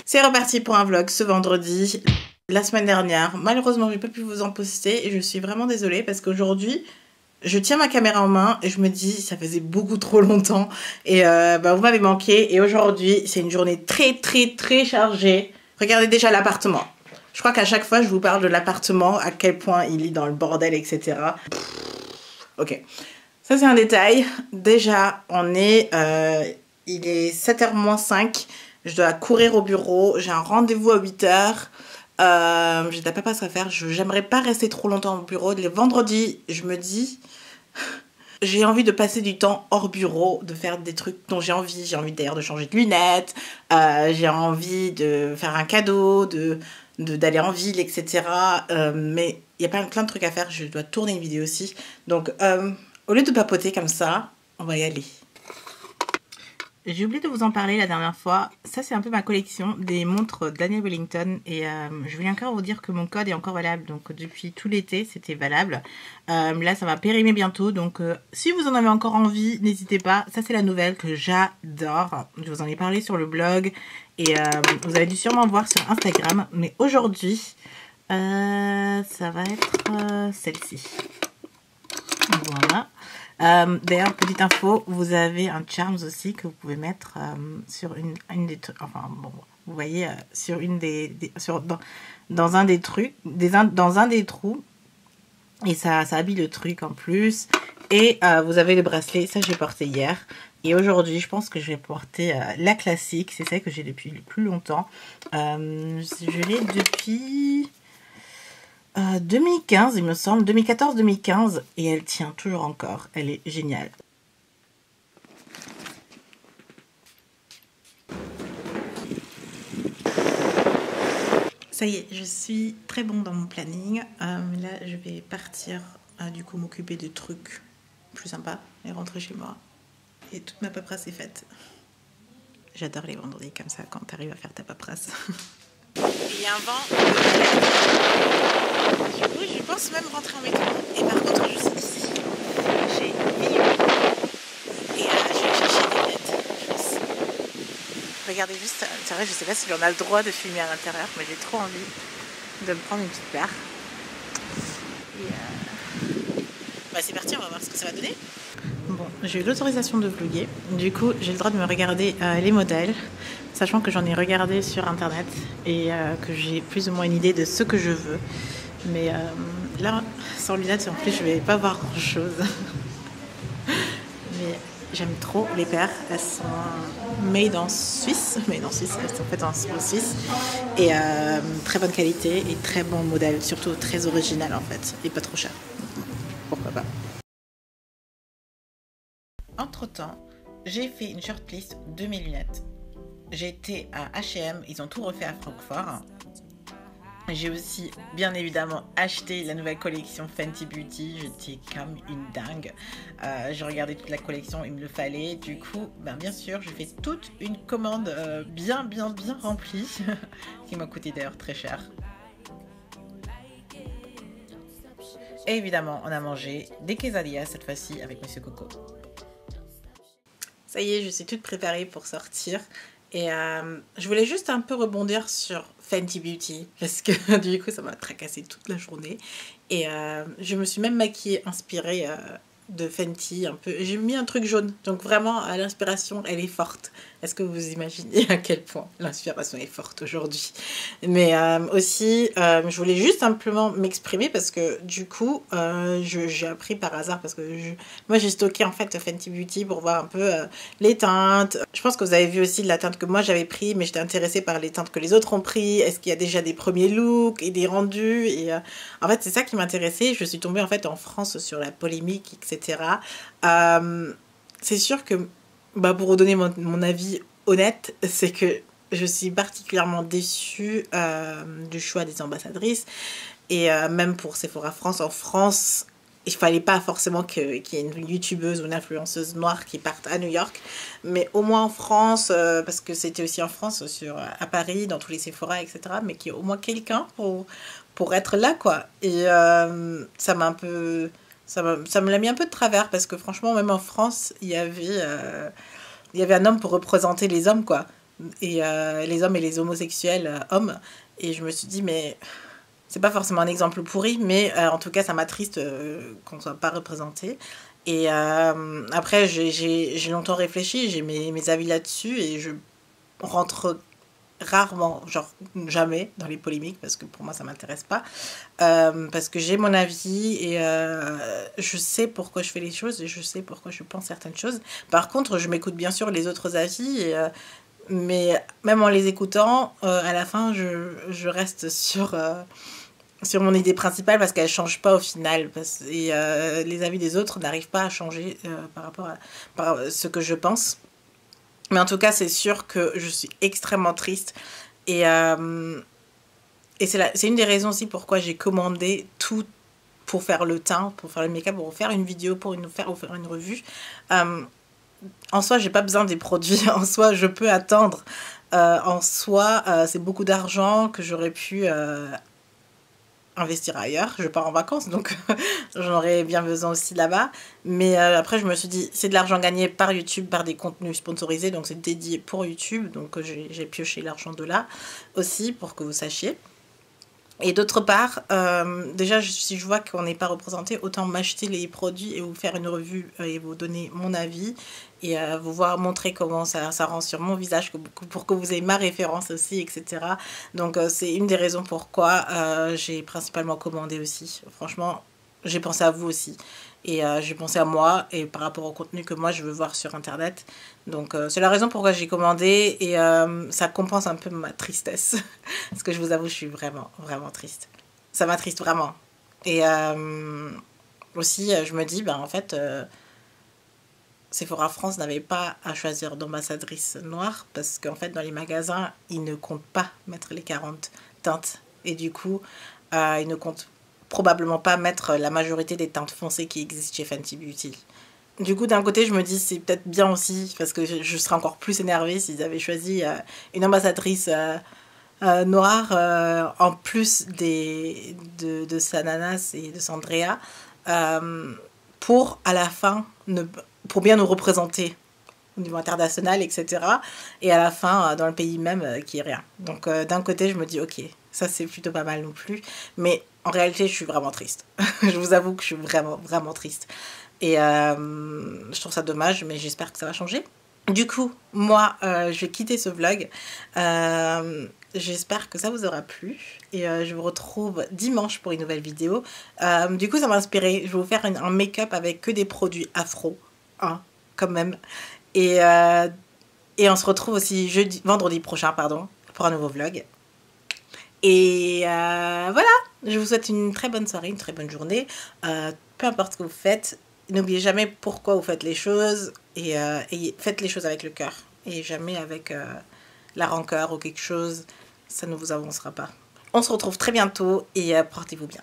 C'est reparti pour un vlog ce vendredi. La semaine dernière, malheureusement, j'ai pas pu vous en poster et je suis vraiment désolée parce qu'aujourd'hui, je tiens ma caméra en main et je me dis, ça faisait beaucoup trop longtemps et vous m'avez manqué. Et aujourd'hui, c'est une journée très chargée. Regardez déjà l'appartement. Je crois qu'à chaque fois, je vous parle de l'appartement, à quel point il est dans le bordel, etc. Ok, ça c'est un détail. Déjà, il est 7h moins 5. Je dois courir au bureau. J'ai un rendez-vous à 8h. J'ai de la paperasse à faire. J'aimerais pas rester trop longtemps au bureau. Les vendredis, je me dis... J'ai envie de passer du temps hors bureau, de faire des trucs dont j'ai envie. J'ai envie d'ailleurs de changer de lunettes. J'ai envie de faire un cadeau, d'aller en ville, etc. Mais il y a plein de trucs à faire. Je dois tourner une vidéo aussi. Donc, au lieu de papoter comme ça, on va y aller. J'ai oublié de vous en parler la dernière fois. Ça, c'est un peu ma collection des montres Daniel Wellington. Et je voulais encore vous dire que mon code est encore valable. Donc, depuis tout l'été, c'était valable. Là, ça va périmer bientôt. Donc, si vous en avez encore envie, n'hésitez pas. Ça, c'est la nouvelle que j'adore. Je vous en ai parlé sur le blog. Et vous avez dû sûrement voir sur Instagram. Mais aujourd'hui, ça va être celle-ci. Voilà. D'ailleurs, petite info, vous avez un charms aussi que vous pouvez mettre sur une des trucs. Enfin bon, vous voyez sur une dans un des trucs, dans un des trous, et ça habille le truc en plus. Et vous avez le bracelet, ça j'ai porté hier. Et aujourd'hui, je pense que je vais porter la classique, c'est celle que j'ai depuis le plus longtemps. Je l'ai depuis 2015, il me semble, 2014-2015, et elle tient toujours encore. Elle est géniale. Ça y est, je suis très bon dans mon planning. Là, je vais partir, du coup, m'occuper de trucs plus sympas et rentrer chez moi. Et toute ma paperasse est faite. J'adore les vendredis comme ça, quand tu arrives à faire ta paperasse. Il y a un vent. Du coup, je pense même rentrer en métro. Et par contre, je suis ici. J'ai mis et je vais chercher des lunettes, je pense. Regardez juste, c'est vrai, je sais pas si on a le droit de filmer à l'intérieur, mais j'ai trop envie de me prendre une petite paire. Et c'est parti, on va voir ce que ça va donner. Bon, j'ai eu l'autorisation de vlogger. Du coup, j'ai le droit de me regarder les modèles, sachant que j'en ai regardé sur internet et que j'ai plus ou moins une idée de ce que je veux. Mais là, sans lunettes, en plus, je vais pas voir grand chose. Mais j'aime trop les paires. Elles sont made en Suisse. Elles sont faites en Suisse. Et très bonne qualité et très bon modèle. Surtout très original en fait. Et pas trop cher. Pourquoi pas. Entre-temps, j'ai fait une shortlist de mes lunettes. J'ai été à H&M, ils ont tout refait à Francfort. J'ai aussi, bien évidemment, acheté la nouvelle collection Fenty Beauty. J'étais comme une dingue. J'ai regardé toute la collection, il me le fallait. Du coup, bien sûr, j'ai fait toute une commande bien remplie, qui m'a coûté d'ailleurs très cher. Et évidemment, on a mangé des quesadillas cette fois-ci avec Monsieur Coco. Ça y est, je suis toute préparée pour sortir. Et je voulais juste un peu rebondir sur Fenty Beauty parce que du coup ça m'a tracassé toute la journée. Et je me suis même maquillée inspirée de Fenty un peu. J'ai mis un truc jaune, donc vraiment l'inspiration elle est forte. Est-ce que vous imaginez à quel point l'inspiration est forte aujourd'hui? Mais aussi je voulais juste simplement m'exprimer parce que du coup j'ai appris par hasard parce que moi j'ai stocké en fait Fenty Beauty pour voir un peu les teintes. Je pense que vous avez vu aussi la teinte que moi j'avais pris, mais j'étais intéressée par les teintes que les autres ont pris. Est-ce qu'il y a déjà des premiers looks et des rendus? Et en fait c'est ça qui m'intéressait. Je suis tombée en fait en France sur la polémique, etc. C'est sûr que pour redonner mon avis honnête, c'est que je suis particulièrement déçue du choix des ambassadrices. Et même pour Sephora France, en France, il fallait pas forcément qu'il y ait une youtubeuse ou une influenceuse noire qui parte à New York, mais au moins en France, parce que c'était aussi en France, à Paris, dans tous les Sephora, etc., mais qu'il y ait au moins quelqu'un pour être là, quoi. Et ça m'a un peu... Ça me l'a mis un peu de travers, parce que franchement, même en France, il y avait un homme pour représenter les hommes, quoi. et les hommes et les homosexuels hommes. Et je me suis dit, mais c'est pas forcément un exemple pourri, mais en tout cas, ça m'attriste qu'on ne soit pas représenté. Et après, j'ai longtemps réfléchi, j'ai mes avis là-dessus, et je rentre rarement, genre jamais, dans les polémiques, parce que pour moi, ça m'intéresse pas. Parce que j'ai mon avis, et je sais pourquoi je fais les choses, et je sais pourquoi je pense certaines choses. Par contre, je m'écoute bien sûr les autres avis, et, mais même en les écoutant, à la fin, je reste sur mon idée principale parce qu'elle ne change pas au final. Et les avis des autres n'arrivent pas à changer par rapport à ce que je pense. Mais en tout cas, c'est sûr que je suis extrêmement triste. Et c'est une des raisons aussi pourquoi j'ai commandé tout pour faire le teint, pour faire le make-up, pour faire une vidéo, pour faire une revue. En soi, j'ai pas besoin des produits. En soi, je peux attendre. En soi, c'est beaucoup d'argent que j'aurais pu investir ailleurs. Je pars en vacances, donc j'en aurais bien besoin aussi là-bas. Mais après, je me suis dit, c'est de l'argent gagné par YouTube, par des contenus sponsorisés, donc c'est dédié pour YouTube. Donc j'ai pioché l'argent de là aussi, pour que vous sachiez. Et d'autre part, déjà, si je vois qu'on n'est pas représenté, autant m'acheter les produits et vous faire une revue et vous donner mon avis et vous voir montrer comment ça rend sur mon visage pour que vous ayez ma référence aussi, etc. Donc, c'est une des raisons pourquoi j'ai principalement commandé aussi. Franchement, j'ai pensé à vous aussi. Et j'ai pensé à moi et par rapport au contenu que moi je veux voir sur internet. Donc c'est la raison pourquoi j'ai commandé et ça compense un peu ma tristesse. Parce que je vous avoue, je suis vraiment, vraiment triste. Ça m'attriste vraiment. Et aussi, je me dis, ben, en fait, Sephora France n'avait pas à choisir d'ambassadrice noire parce qu'en fait, dans les magasins, ils ne comptent pas mettre les 40 teintes. Et du coup, ils ne comptent probablement pas mettre la majorité des teintes foncées qui existent chez Fenty Beauty. Du coup, d'un côté, je me dis c'est peut-être bien aussi, parce que je serais encore plus énervée s'ils avaient choisi une ambassadrice noire en plus de Sananas et de Sandrea pour, à la fin, pour bien nous représenter au niveau international, etc. Et à la fin, dans le pays même, qui est rien. Donc, d'un côté, je me dis, ok, ça c'est plutôt pas mal non plus. Mais en réalité, je suis vraiment triste. Je vous avoue que je suis vraiment, vraiment triste. Et je trouve ça dommage, mais j'espère que ça va changer. Du coup, moi, je vais quitter ce vlog. J'espère que ça vous aura plu. Et je vous retrouve dimanche pour une nouvelle vidéo. Du coup, ça m'a inspiré. Je vais vous faire un make-up avec que des produits afro. Hein, quand même. Et on se retrouve aussi vendredi prochain, pardon, pour un nouveau vlog. Et voilà, je vous souhaite une très bonne soirée, une très bonne journée. Peu importe ce que vous faites, n'oubliez jamais pourquoi vous faites les choses et faites les choses avec le cœur et jamais avec la rancœur ou quelque chose. Ça ne vous avancera pas. On se retrouve très bientôt et portez-vous bien.